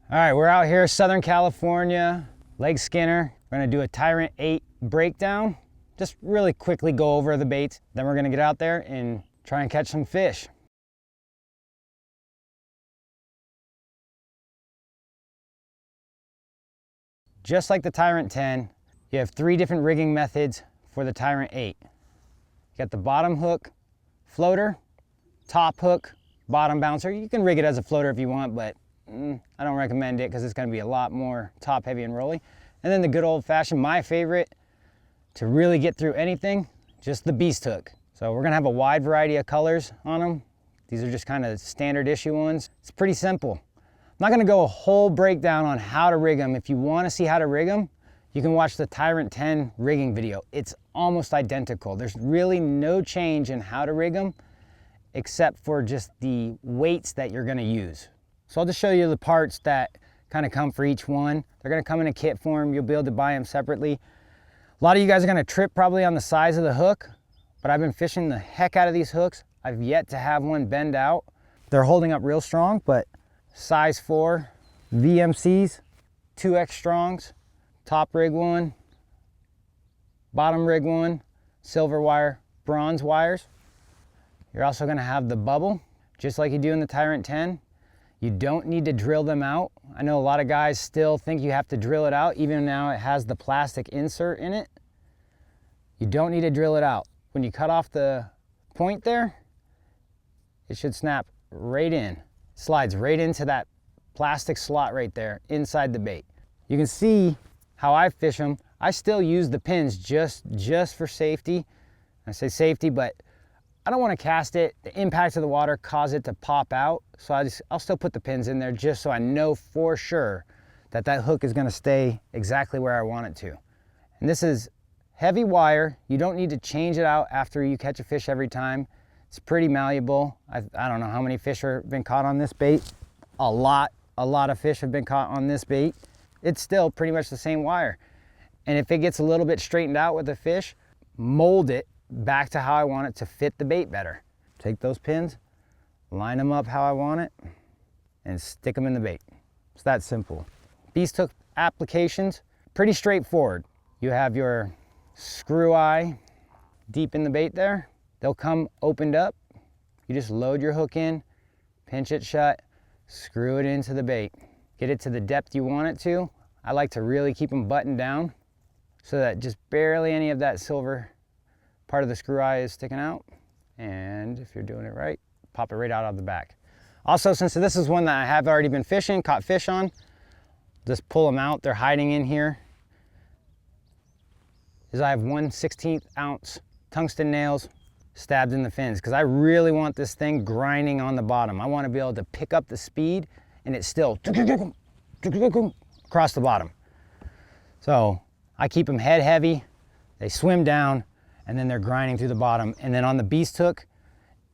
All right, we're out here, Southern California, Lake Skinner. We're gonna do a Tyrant 8 breakdown. Just really quickly go over the baits. Then we're gonna get out there and try and catch some fish. Just like the Tyrant 10, you have 3 different rigging methods for the Tyrant 8. You got the bottom hook, floater, top hook, bottom bouncer. You can rig it as a floater if you want, but I don't recommend it because it's going to be a lot more top heavy and rolly. And then the good old fashioned, my favorite to really get through anything, just the beast hook. So we're going to have a wide variety of colors on them. These are just kind of standard issue ones. It's pretty simple. I'm not going to go a whole breakdown on how to rig them. If you want to see how to rig them, you can watch the Tyrant 10 rigging video. It's almost identical. There's really no change in how to rig them except for just the weights that you're going to use. So I'll just show you the parts that kind of come for each one. They're going to come in a kit form. You'll be able to buy them separately. A lot of you guys are going to trip probably on the size of the hook, but I've been fishing the heck out of these hooks. I've yet to have one bend out. They're holding up real strong, but size 4 VMCs, 2X Strongs, top rig one, bottom rig one, silver wire, bronze wires. You're also going to have the bubble, just like you do in the Tyrant 10. You don't need to drill them out. I know a lot of guys still think you have to drill it out, even now it has the plastic insert in it. You don't need to drill it out. When you cut off the point there, it should snap right in. Slides right into that plastic slot right there inside the bait. You can see how I fish them. I still use the pins just for safety. I say safety, but I don't want to cast it, the impact of the water cause it to pop out. So I'll still put the pins in there just so I know for sure that that hook is going to stay exactly where I want it to. And this is heavy wire. You don't need to change it out after you catch a fish every time. It's pretty malleable. I don't know how many fish have been caught on this bait. A lot of fish have been caught on this bait. It's still pretty much the same wire. And if it gets a little bit straightened out with the fish, mold it back to how I want it to fit the bait better. Take those pins, line them up how I want it, and stick them in the bait. It's that simple. Beast hook applications, pretty straightforward. You have your screw eye deep in the bait there. They'll come opened up. You just load your hook in, pinch it shut, screw it into the bait. Get it to the depth you want it to. I like to really keep them buttoned down so that just barely any of that silver part of the screw eye is sticking out. And if you're doing it right, pop it right out of the back. Also, since this is one that I have already been fishing, caught fish on, just pull them out. They're hiding in here. I have 1/16 ounce tungsten nails stabbed in the fins because I really want this thing grinding on the bottom. I want to be able to pick up the speed and it's still across the bottom. So I keep them head heavy, they swim down, and then they're grinding through the bottom. And then on the beast hook,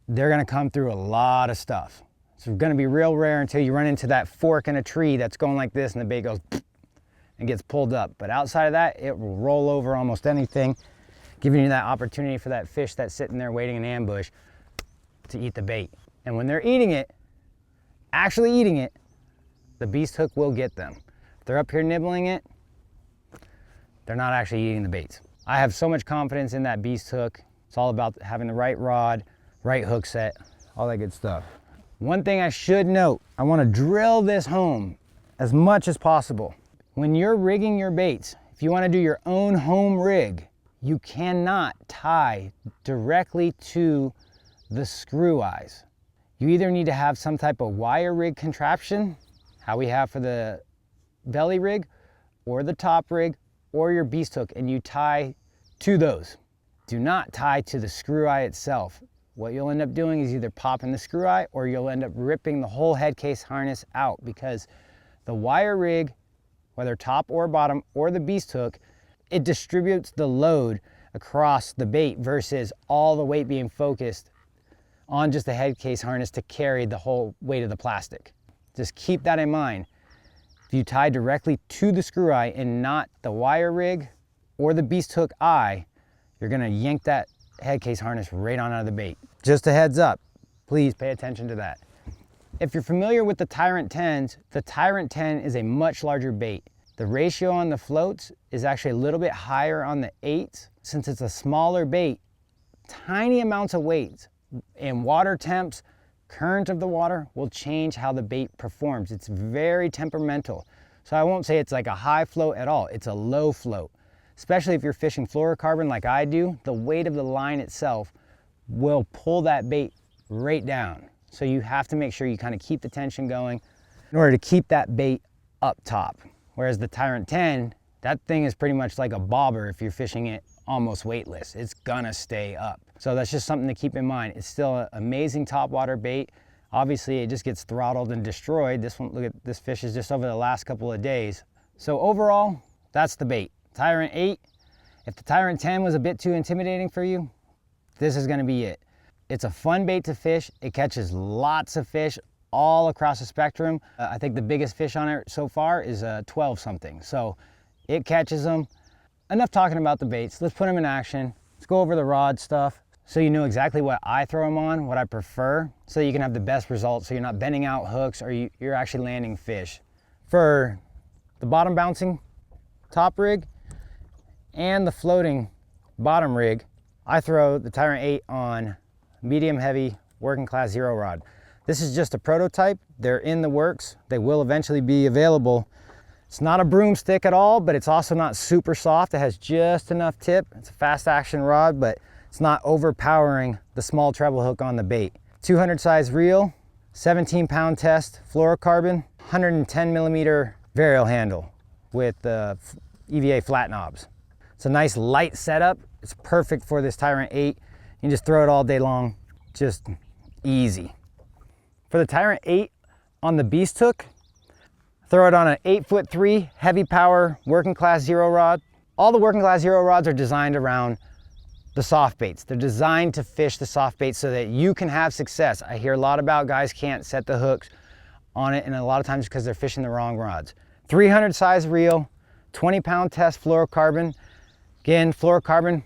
they're gonna come through a lot of stuff. It's gonna be real rare until you run into that fork in a tree that's going like this and the bait goes and gets pulled up. But outside of that, it will roll over almost anything, giving you that opportunity for that fish that's sitting there waiting in ambush to eat the bait. And when they're eating it, actually eating it, the beast hook will get them. If they're up here nibbling it, they're not actually eating the baits. I have so much confidence in that beast hook. It's all about having the right rod, right hook set, all that good stuff. One thing I should note, I want to drill this home as much as possible. When you're rigging your baits, if you want to do your own home rig, you cannot tie directly to the screw eyes. You either need to have some type of wire rig contraption, how we have for the belly rig, or the top rig, or your beast hook, and you tie to those. Do not tie to the screw eye itself. What you'll end up doing is either popping the screw eye or you'll end up ripping the whole head case harness out because the wire rig, whether top or bottom, or the beast hook, it distributes the load across the bait versus all the weight being focused on just the head case harness to carry the whole weight of the plastic. Just keep that in mind. If you tie directly to the screw eye and not the wire rig or the beast hook eye, you're gonna yank that head case harness right on out of the bait. Just a heads up, please pay attention to that. If you're familiar with the Tyrant 10s, the Tyrant 10 is a much larger bait. The ratio on the floats is actually a little bit higher on the 8s. Since it's a smaller bait, tiny amounts of weight and water temps, current of the water will change how the bait performs. It's very temperamental. So I won't say it's like a high float at all. It's a low float. Especially if you're fishing fluorocarbon like I do, the weight of the line itself will pull that bait right down. So you have to make sure you kind of keep the tension going in order to keep that bait up top. Whereas the Tyrant 10, that thing is pretty much like a bobber if you're fishing it almost weightless. It's gonna stay up. So that's just something to keep in mind. It's still an amazing topwater bait. Obviously it just gets throttled and destroyed. This one, look at this fish is just over the last couple of days. So overall, that's the bait. Tyrant 8. If the Tyrant 10 was a bit too intimidating for you, this is gonna be it. It's a fun bait to fish. It catches lots of fish all across the spectrum. I think the biggest fish on it so far is 12 something. So it catches them. Enough talking about the baits. Let's put them in action. Let's go over the rod stuff so you know exactly what I throw them on, what I prefer, so you can have the best results so you're not bending out hooks or you're actually landing fish. For the bottom bouncing top rig and the floating bottom rig, I throw the Tyrant 8 on medium heavy working class zero rod. This is just a prototype. They're in the works. They will eventually be available. It's not a broomstick at all, but it's also not super soft. It has just enough tip. It's a fast action rod, but it's not overpowering the small treble hook on the bait. 200 size reel, 17-pound test fluorocarbon, 110 millimeter varial handle with EVA flat knobs. It's a nice light setup. It's perfect for this Tyrant 8. You can just throw it all day long, just easy. For the Tyrant 8 on the beast hook, throw it on an 8'3" heavy power working class zero rod. All the working class zero rods are designed around the soft baits. They're designed to fish the soft baits so that you can have success. I hear a lot about guys can't set the hooks on it, and a lot of times because they're fishing the wrong rods. 300 size reel, 20-pound test fluorocarbon. Again, fluorocarbon,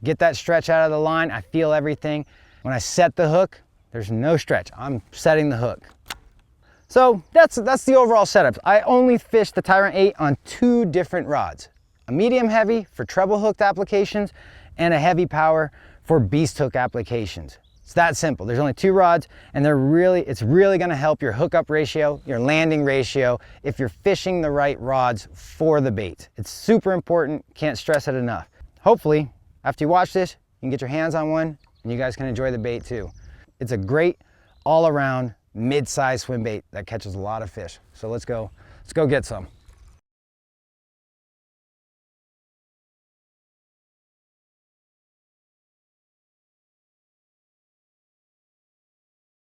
get that stretch out of the line. I feel everything. When I set the hook, there's no stretch. I'm setting the hook. So that's the overall setup. I only fish the Tyrant 8 on 2 different rods. A medium heavy for treble hooked applications and a heavy power for beast hook applications. It's that simple. There's only 2 rods, and it's really gonna help your hookup ratio, your landing ratio, if you're fishing the right rods for the bait. It's super important, can't stress it enough. Hopefully, after you watch this, you can get your hands on one and you guys can enjoy the bait too. It's a great all-around mid-size swim bait that catches a lot of fish. So let's go get some.